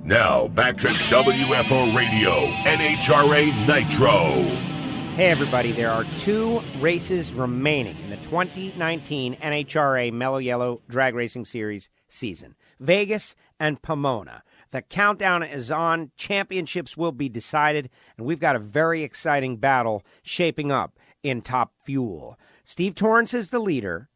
Now, back to WFO Radio, NHRA Nitro. Hey, everybody, there are 2 races remaining in the 2019 NHRA Mellow Yellow Drag Racing Series season, Vegas and Pomona. The countdown is on, championships will be decided, and we've got a very exciting battle shaping up in Top Fuel. Steve Torrance is the leader,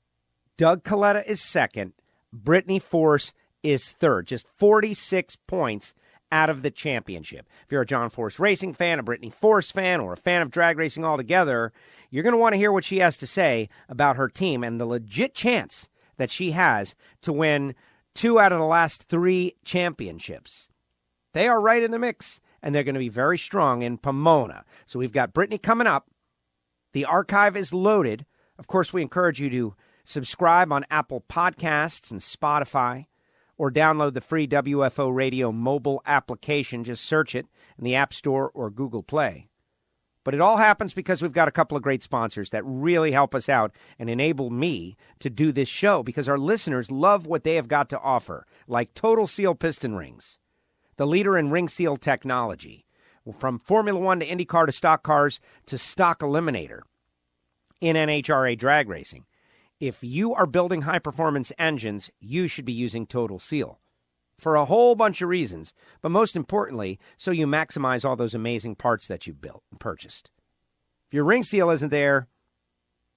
Doug Coletta is second, Brittany Force is third, just 46 points out of the championship. If you're a John Force Racing fan, a Brittany Force fan, or a fan of drag racing altogether, you're going to want to hear what she has to say about her team and the legit chance that she has to win 2 out of the last 3 championships. They are right in the mix, and they're going to be very strong in Pomona. So we've got Brittany coming up. The archive is loaded. Of course, we encourage you to subscribe on Apple Podcasts and Spotify, or download the free WFO Radio mobile application. Just search it in the App Store or Google Play. But it all happens because we've got a couple of great sponsors that really help us out and enable me to do this show, because our listeners love what they have got to offer, like Total Seal Piston Rings, the leader in ring seal technology, from Formula One to IndyCar to stock cars to Stock Eliminator in NHRA drag racing. If you are building high-performance engines, you should be using Total Seal for a whole bunch of reasons, but most importantly, so you maximize all those amazing parts that you've built and purchased. If your ring seal isn't there,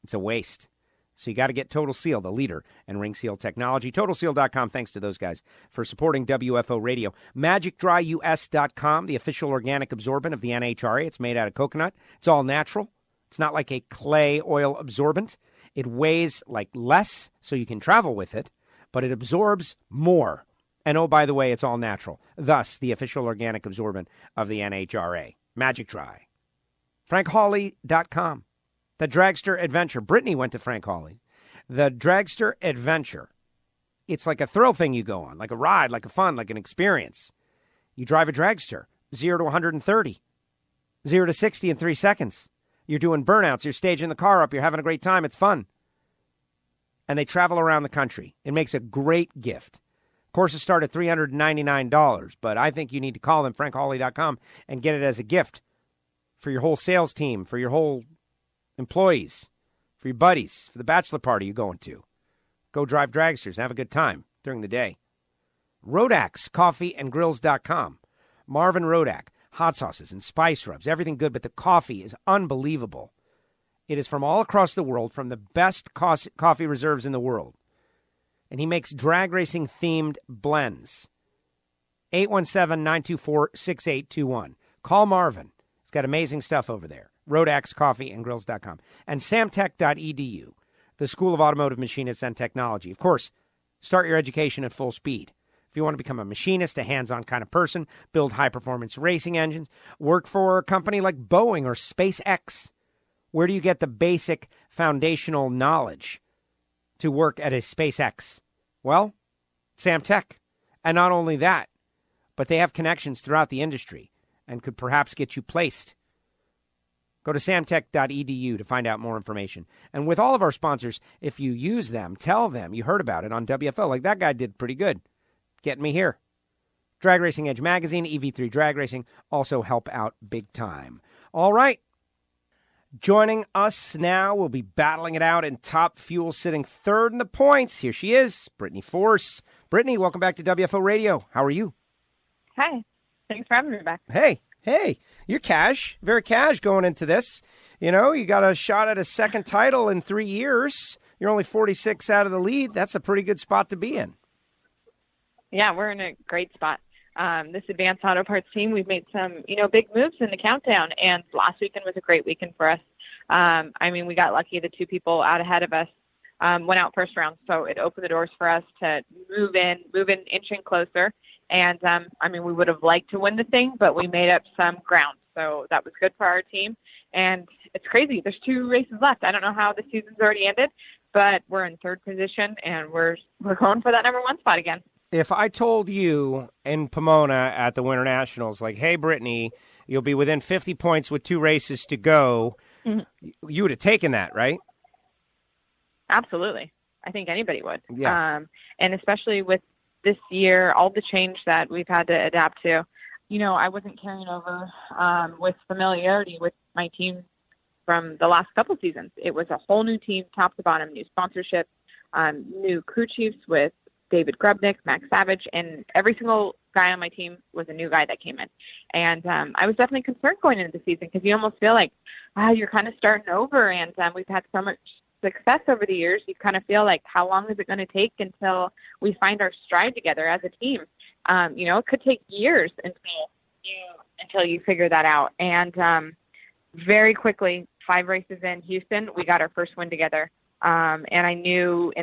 it's a waste. So you got to get Total Seal, the leader in ring seal technology. TotalSeal.com, thanks to those guys for supporting WFO Radio. MagicDryUS.com, the official organic absorbent of the NHRA. It's made out of coconut. It's all natural. It's not like a clay oil absorbent. It weighs like less, so you can travel with it, but it absorbs more. And oh, by the way, it's all natural. Thus, the official organic absorbent of the NHRA. Magic Dry. FrankHawley.com. The Dragster Adventure. Brittany went to Frank Hawley. The Dragster Adventure. It's like a thrill thing you go on, like a ride, like a fun, like an experience. You drive a dragster, 0 to 130, 0 to 60 in 3 seconds. You're doing burnouts. You're staging the car up. You're having a great time. It's fun. And they travel around the country. It makes a great gift. Courses start at $399, but I think you need to call them, FrankHawley.com, and get it as a gift for your whole sales team, for your whole employees, for your buddies, for the bachelor party you're going to. Go drive dragsters. Have a good time during the day. Rodax, coffeeandgrills.com. Marvin Rodak. Hot sauces and spice rubs, everything good, but the coffee is unbelievable. It is from all across the world, from the best coffee reserves in the world. And he makes drag racing themed blends. 817-924-6821. Call Marvin. He's got amazing stuff over there. RodaxCoffeeandGrills.com. And samtech.edu, the School of Automotive Machinists and Technology. Of course, start your education at full speed. If you want to become a machinist, a hands-on kind of person, build high-performance racing engines, work for a company like Boeing or SpaceX, where do you get the basic foundational knowledge to work at a SpaceX? Well, Samtech. And not only that, but they have connections throughout the industry and could perhaps get you placed. Go to samtech.edu to find out more information. And with all of our sponsors, if you use them, tell them you heard about it on WFO. Like that guy did pretty good. Getting me here. Drag Racing Edge Magazine, EV3 Drag Racing also help out big time. All right. Joining us now, we'll be battling it out in Top Fuel, sitting third in the points. Here she is, Brittany Force. Brittany, welcome back to WFO Radio. How are you? Hi. Thanks for having me back. Hey, you're cash, very cash going into this. You know, you got a shot at a second title in 3 years. You're only 46 out of the lead. That's a pretty good spot to be in. Yeah, we're in a great spot. This Advanced Auto Parts team, we've made some, big moves in the countdown, and last weekend was a great weekend for us. We got lucky. The 2 people out ahead of us went out first round, so it opened the doors for us to move in, inching closer. And, we would have liked to win the thing, but we made up some ground, so that was good for our team. And it's crazy. There's 2 races left. I don't know how the season's already ended, but we're in third position, and we're going for that number 1 spot again. If I told you in Pomona at the Winter Nationals, like, hey, Brittany, you'll be within 50 points with 2 races to go, you would have taken that, right? Absolutely. I think anybody would. Yeah. And especially with this year, all the change that we've had to adapt to, I wasn't carrying over with familiarity with my team from the last couple seasons. It was a whole new team, top to bottom, new sponsorship, new crew chiefs with David Grubnick, Max Savage, and every single guy on my team was a new guy that came in. And I was definitely concerned going into the season because you almost feel like, you're kind of starting over, and we've had so much success over the years. You kind of feel like, how long is it going to take until we find our stride together as a team? It could take years until you figure that out. And very quickly, 5 races in Houston, we got our first win together. And I knew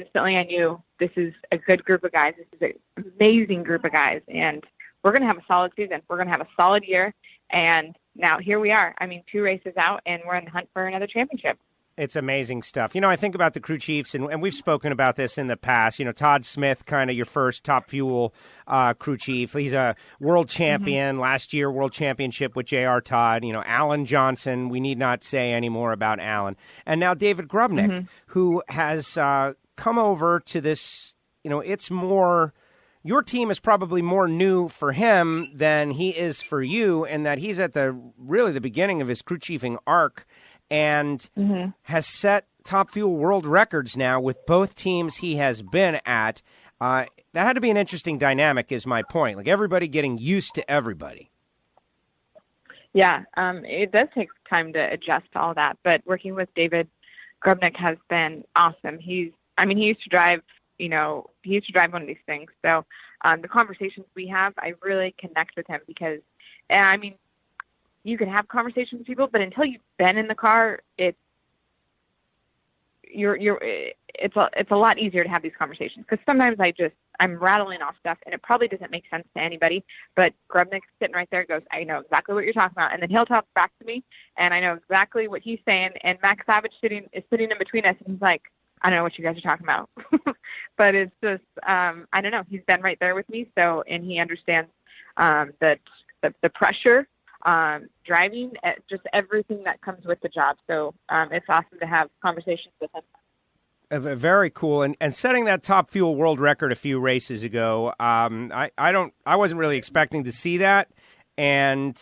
this is a good group of guys. This is an amazing group of guys. And we're going to have a solid season. We're going to have a solid year. And now here we are. 2 races out, and we're in the hunt for another championship. It's amazing stuff. I think about the crew chiefs, and we've spoken about this in the past. Todd Smith, kind of your first Top Fuel crew chief. He's a world champion. Last year, world championship with J.R. Todd. Alan Johnson, we need not say any more about Alan. And now David Grubnick, who has come over to this, it's more... Your team is probably more new for him than he is for you, in that he's at the beginning of his crew chiefing arc, and has set Top Fuel world records now with both teams he has been at. That had to be an interesting dynamic, is my point. Like, everybody getting used to everybody. Yeah, it does take time to adjust to all that, but working with David Grubnick has been awesome. He used to drive one of these things. So the conversations we have, I really connect with him because, you can have conversations with people, but until you've been in the car, it's a lot easier to have these conversations, because sometimes I'm rattling off stuff and it probably doesn't make sense to anybody, but Grubnick's sitting right there, goes, I know exactly what you're talking about. And then he'll talk back to me and I know exactly what he's saying. And Max Savage is sitting in between us, and he's like, I don't know what you guys are talking about. But it's just, I don't know. He's been right there with me. So, and he understands that the pressure, driving, just everything that comes with the job. So it's awesome to have conversations with him. Very cool. And setting that Top Fuel world record a few races ago, I wasn't really expecting to see that. And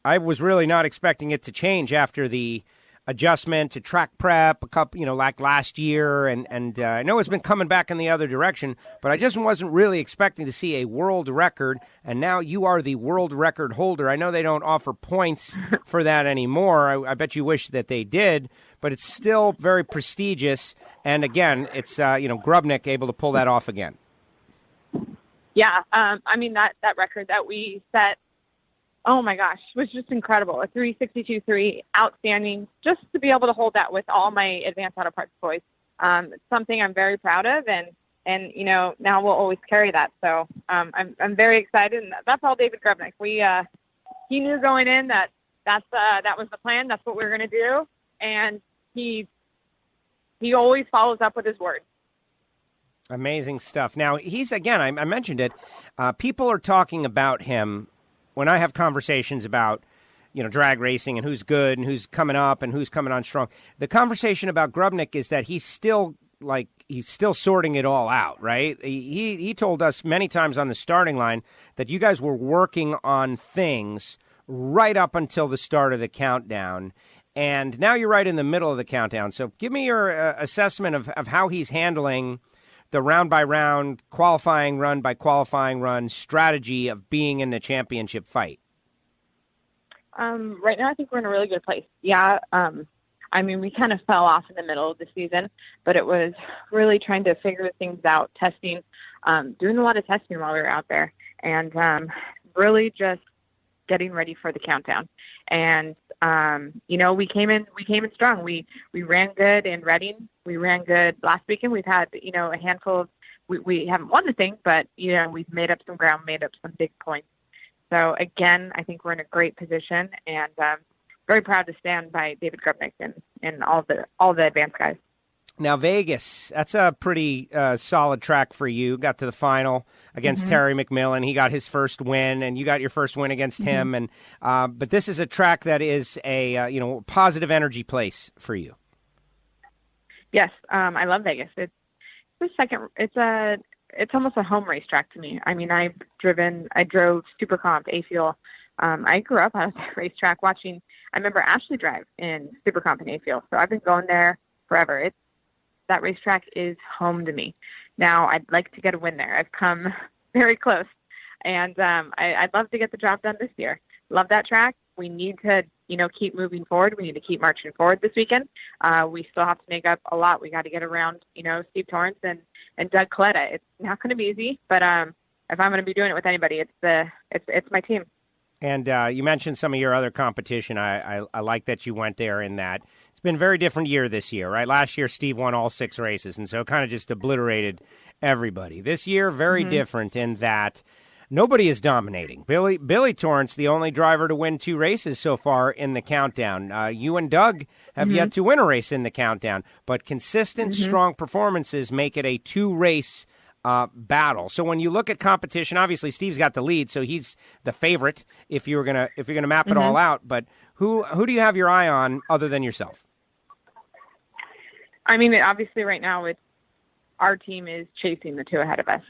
I was really not expecting it to change after the adjustment to track prep, a couple, like last year, and I know it's been coming back in the other direction, but I just wasn't really expecting to see a world record, and now you are the world record holder. I know they don't offer points for that anymore. I bet you wish that they did, but it's still very prestigious, and again, it's, Grubnick able to pull that off again. Yeah, that record that we set, oh my gosh, was just incredible. A 362.3, outstanding. Just to be able to hold that with all my Advanced Auto Parts boys, it's something I'm very proud of, and now we'll always carry that. So I'm very excited, and that's all David Grubnick. He knew going in that was the plan. That's what we were going to do, and he always follows up with his word. Amazing stuff. Now he's, again, I mentioned it. People are talking about him. When I have conversations about, drag racing and who's good and who's coming up and who's coming on strong, the conversation about Grubnick is that he's still sorting it all out, right? He told us many times on the starting line that you guys were working on things right up until the start of the countdown, and now you're right in the middle of the countdown. So give me your assessment of how he's handling the round-by-round, qualifying run by qualifying run strategy of being in the championship fight. Right now, I think we're in a really good place. Yeah, we kind of fell off in the middle of the season, but it was really trying to figure things out, testing, doing a lot of testing while we were out there, and really just getting ready for the countdown. And we came in strong. We ran good in Reading. We ran good last weekend. We've had a handful of. We haven't won the thing, but we've made up some ground, made up some big points. So again, I think we're in a great position, and very proud to stand by David Grubnick and all the advanced guys. Now, Vegas, that's a pretty solid track for you. Got to the final against Terry McMillan. He got his first win, and you got your first win against him. And but this is a track that is a positive energy place for you. Yes, I love Vegas. It's a it's almost a home racetrack to me. I mean, I drove Super Comp, A-Fuel. I grew up on a racetrack watching, I remember Ashley drive in Super Comp and A-Fuel. So I've been going there forever. That racetrack is home to me. Now, I'd like to get a win there. I've come very close. And I'd love to get the job done this year. Love that track. We need to, keep moving forward. We need to keep marching forward this weekend. We still have to make up a lot. We got to get around, Steve Torrance and Doug Coletta. It's not going to be easy, but if I'm going to be doing it with anybody, it's my team. And you mentioned some of your other competition. I like that you went there in that. It's been a very different year this year, right? Last year, Steve won all 6 races, and so it kind of just obliterated everybody. This year, very different in that nobody is dominating. Billy Torrance, the only driver to win 2 races so far in the countdown. You and Doug have yet to win a race in the countdown, but consistent, strong performances make it a 2-race battle. So when you look at competition, obviously Steve's got the lead, so he's the favorite if you're gonna map it all out. But who do you have your eye on other than yourself? I mean, obviously right now our team is chasing the 2 ahead of us.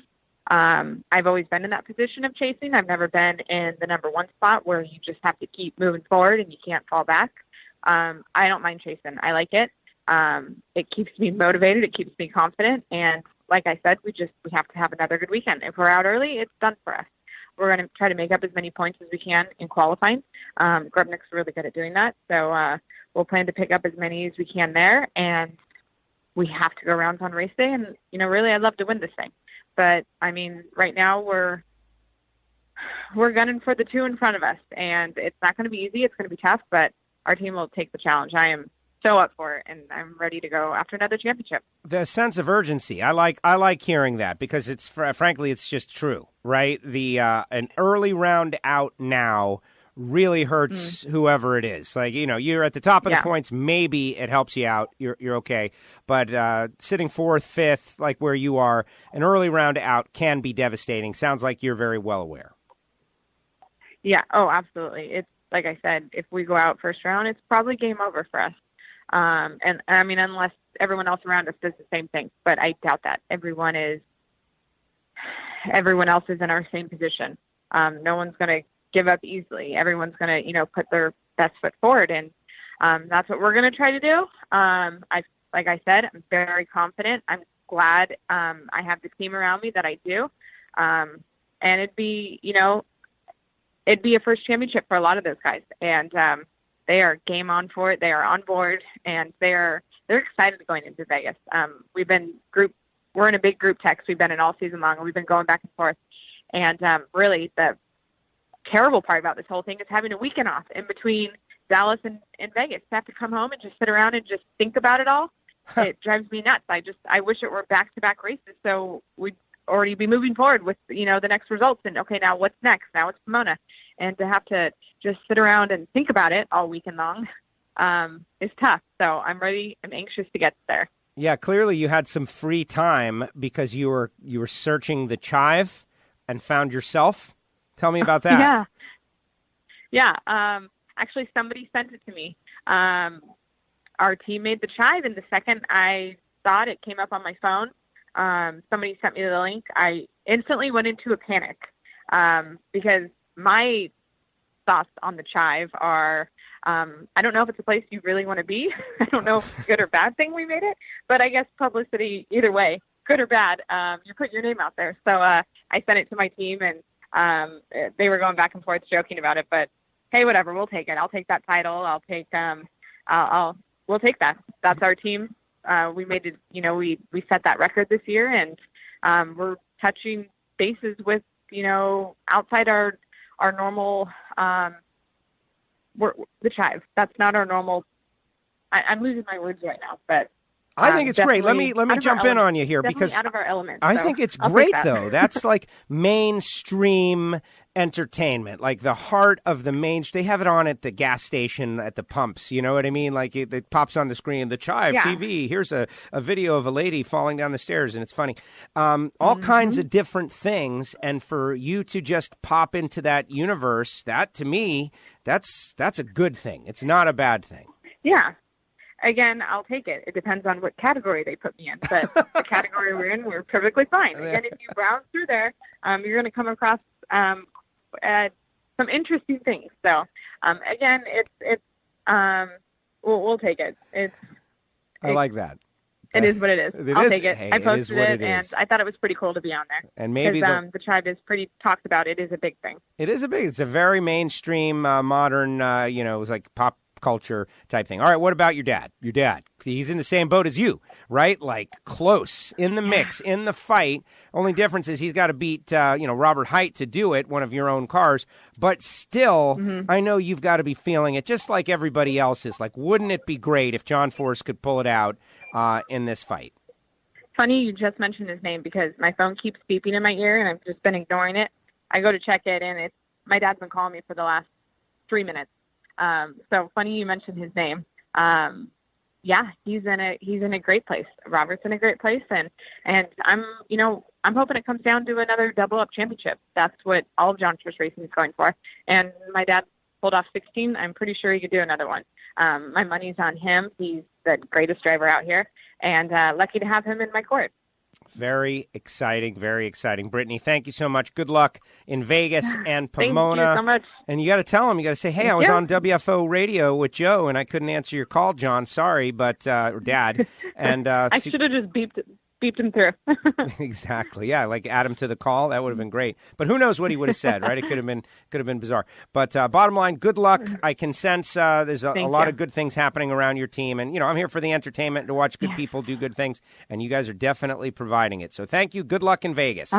I've always been in that position of chasing. I've never been in the number 1 spot where you just have to keep moving forward and you can't fall back. I don't mind chasing. I like it. It keeps me motivated. It keeps me confident. And like I said, we have to have another good weekend. If we're out early, it's done for us. We're going to try to make up as many points as we can in qualifying. Grubnick's really good at doing that. So we'll plan to pick up as many as we can there. And we have to go rounds on race day. And, really, I'd love to win this thing. But, I mean, right now we're gunning for the 2 in front of us. And it's not going to be easy. It's going to be tough. But our team will take the challenge. I am so up for it, and I'm ready to go after another championship. The sense of urgency, I like hearing that because it's frankly it's just true, right? The an early round out now really hurts whoever it is. Like you're at the top of the points, maybe it helps you out. You're okay, but sitting 4th, 5th, like where you are, an early round out can be devastating. Sounds like you're very well aware. Yeah. Oh, absolutely. It's like I said, if we go out first round, it's probably game over for us. And I mean, unless everyone else around us does the same thing, but I doubt that. Everyone else is in our same position. No one's going to give up easily. Everyone's going to, put their best foot forward. And, that's what we're going to try to do. Like I said, I'm very confident. I'm glad, I have the team around me that I do. And it'd be a first championship for a lot of those guys. And, they are game on for it. They are on board, and they're excited going into Vegas. We're in a big group text. We've been in all season long, and we've been going back and forth. And really, the terrible part about this whole thing is having a weekend off in between Dallas and Vegas. To have to come home and just sit around and just think about it all. It drives me nuts. I wish it were back-to-back races, so we'd already be moving forward with the next results. And okay, now what's next? Now it's Pomona. And to have to just sit around and think about it all weekend long is tough. So I'm ready. I'm anxious to get there. Yeah, clearly you had some free time because you were searching the chive and found yourself. Tell me about that. Yeah. Actually, somebody sent it to me. Our team made the chive, and the second I saw it, it came up on my phone. Somebody sent me the link. I instantly went into a panic because my thoughts on the chive are, I don't know if it's a place you really want to be. I don't know if it's a good or bad thing we made it, but I guess publicity, either way, good or bad, you put your name out there. So I sent it to my team, and they were going back and forth joking about it, but hey, whatever, we'll take it. I'll take that title. We'll take that. That's our team. We made it, we set that record this year, and we're touching bases with, outside our normal, the chive. That's not our normal. I'm losing my words right now, but I think it's great. Let me jump in on you here because out of our element. I think it's great though. That's like mainstream entertainment, like the heart of the They have it on at the gas station, at the pumps. You know what I mean? Like it pops on the screen. The Chive TV. Here's a video of a lady falling down the stairs, and it's funny. All kinds of different things, and for you to just pop into that universe, that to me, that's a good thing. It's not a bad thing. Yeah. again, I'll take it. It depends on what category they put me in. But the category we're in, we're perfectly fine. Again, if you browse through there, you're going to come across some interesting things. So, again, we'll take it. I like that. It is what it is. I'll take it. Hey, I posted it and I thought it was pretty cool to be on there. And maybe the tribe is pretty talked about. It is a big thing. It's a very mainstream, modern, it was like pop culture type thing. All right, what about your dad? Your dad, he's in the same boat as you, right? Like close in the mix, in the fight. Only difference is he's got to beat, Robert Hight to do it, one of your own cars. But still, I know you've got to be feeling it just like everybody else is. Like, wouldn't it be great if John Force could pull it out in this fight? Funny you just mentioned his name because my phone keeps beeping in my ear and I've just been ignoring it. I go to check it and my dad's been calling me for the last 3 minutes. So funny you mentioned his name. He's in a great place. Robert's in a great place, and I'm hoping it comes down to another double up championship. That's what all of John Force Racing is going for. And my dad pulled off 16. I'm pretty sure he could do another one. My money's on him. He's the greatest driver out here, and lucky to have him in my court. Very exciting, very exciting. Brittany, thank you so much. Good luck in Vegas and Pomona. Thank you so much. And you got to tell him, you got to say, hey, I was on WFO Radio with Joe, and I couldn't answer your call, John. Sorry, but or Dad. And I should have just beeped him through. Exactly. Yeah, like add him to the call. That would have been great. But who knows what he would have said, right? It could have been bizarre. But bottom line, good luck. I can sense there's a lot of good things happening around your team. And, I'm here for the entertainment, to watch good people do good things. And you guys are definitely providing it. So thank you. Good luck in Vegas.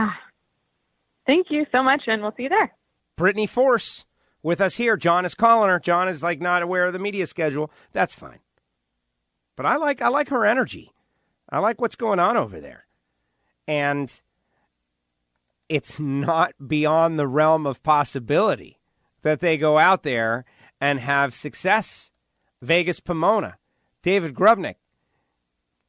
Thank you so much, and we'll see you there. Brittany Force with us here. John is calling her. John is not aware of the media schedule. That's fine. But I like her energy. I like what's going on over there. And it's not beyond the realm of possibility that they go out there and have success. Vegas, Pomona, David Grubnick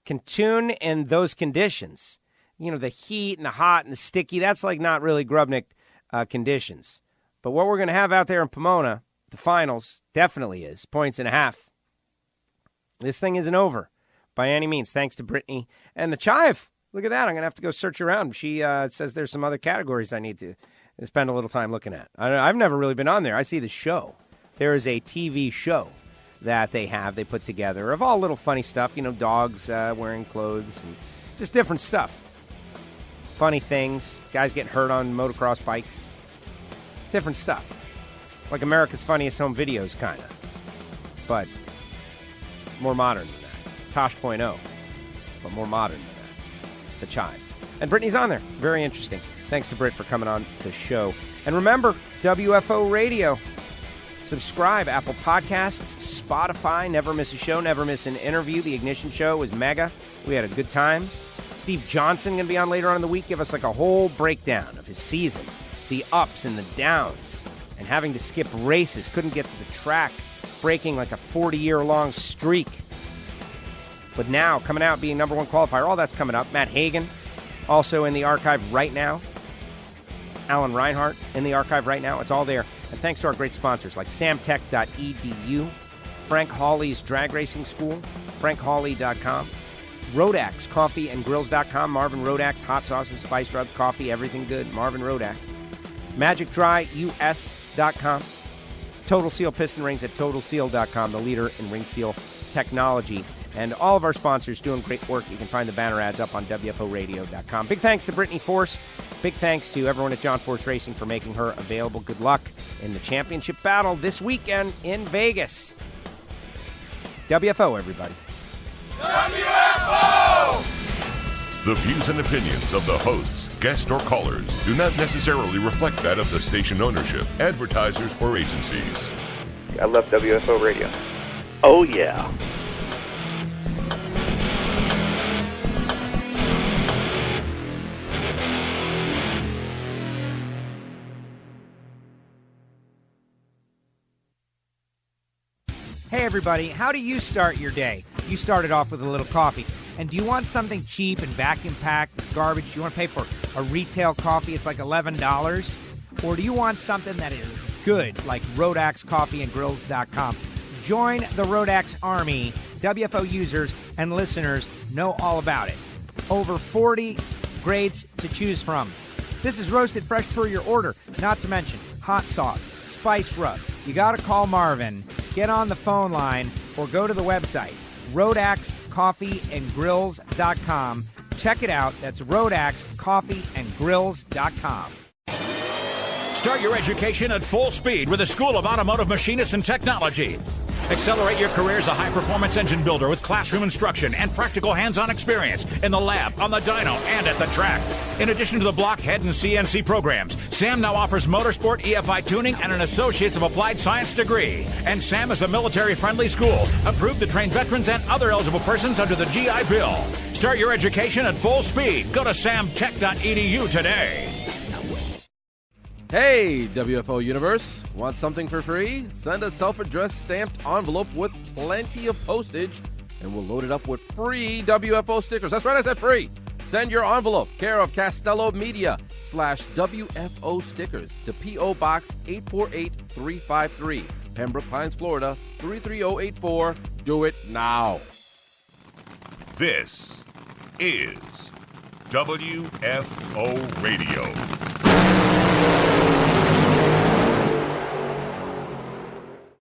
can tune in those conditions. The heat and the hot and the sticky, that's not really Grubnick conditions. But what we're going to have out there in Pomona, the finals, definitely is points and a half. This thing isn't over by any means, thanks to Brittany and the Chive. Look at that. I'm going to have to go search around. She says there's some other categories I need to spend a little time looking at. I've never really been on there. I see the show. There is a TV show that they put together of all little funny stuff, dogs wearing clothes and just different stuff. Funny things, guys getting hurt on motocross bikes, different stuff. Like America's Funniest Home Videos, kind of. But more modern. Tosh.0, but more modern than that. The Chive. And Brittany's on there. Very interesting. Thanks to Britt for coming on the show. And remember, WFO Radio. Subscribe, Apple Podcasts, Spotify. Never miss a show, never miss an interview. The Ignition Show was mega. We had a good time. Steve Johnson going to be on later on in the week. Give us a whole breakdown of his season, the ups and the downs, and having to skip races. Couldn't get to the track, breaking a 40-year-long streak. But now, coming out, being number one qualifier, all that's coming up. Matt Hagan, also in the archive right now. Alan Reinhart in the archive right now. It's all there. And thanks to our great sponsors like samtech.edu, Frank Hawley's Drag Racing School, frankhawley.com, Rodax, coffeeandgrills.com, Marvin Rodax, hot sauces, spice rubs, coffee, everything good, Marvin Rodax, magicdryus.com, Total Seal Piston Rings at totalseal.com, the leader in ring seal technology. And all of our sponsors doing great work. You can find the banner ads up on WFOradio.com. Big thanks to Brittany Force. Big thanks to everyone at John Force Racing for making her available. Good luck in the championship battle this weekend in Vegas. WFO, everybody. WFO! The views and opinions of the hosts, guests, or callers do not necessarily reflect that of the station ownership, advertisers, or agencies. I love WFO Radio. Oh, yeah. Hey, everybody, how do you start your day? You started off with a little coffee. And do you want something cheap and vacuum-packed, garbage? You want to pay for a retail coffee? It's $11. Or do you want something that is good, like Rodax, coffeeandgrills.com? Join the Rodax Army WFO users and listeners know all about it. Over 40 grades to choose from. This is roasted fresh per your order, not to mention hot sauce, spice rub. You got to call Marvin, get on the phone line, or go to the website, roadaxecoffeeandgrills.com. Check it out. That's roadaxecoffeeandgrills.com. Start your education at full speed with the School of Automotive Machinists and Technology. Accelerate your career as a high-performance engine builder with classroom instruction and practical hands-on experience in the lab, on the dyno, and at the track. In addition to the blockhead and CNC programs, SAM now offers motorsport, EFI tuning, and an Associates of Applied Science degree. And SAM is a military-friendly school, approved to train veterans and other eligible persons under the GI Bill. Start your education at full speed. Go to samtech.edu today. Hey, WFO Universe. Want something for free? Send a self-addressed stamped envelope with plenty of postage, and we'll load it up with free WFO stickers. That's right, I said free. Send your envelope, care of Castello Media /WFO stickers to P.O. Box 848353, Pembroke Pines, Florida 33084. Do it now. This is WFO Radio.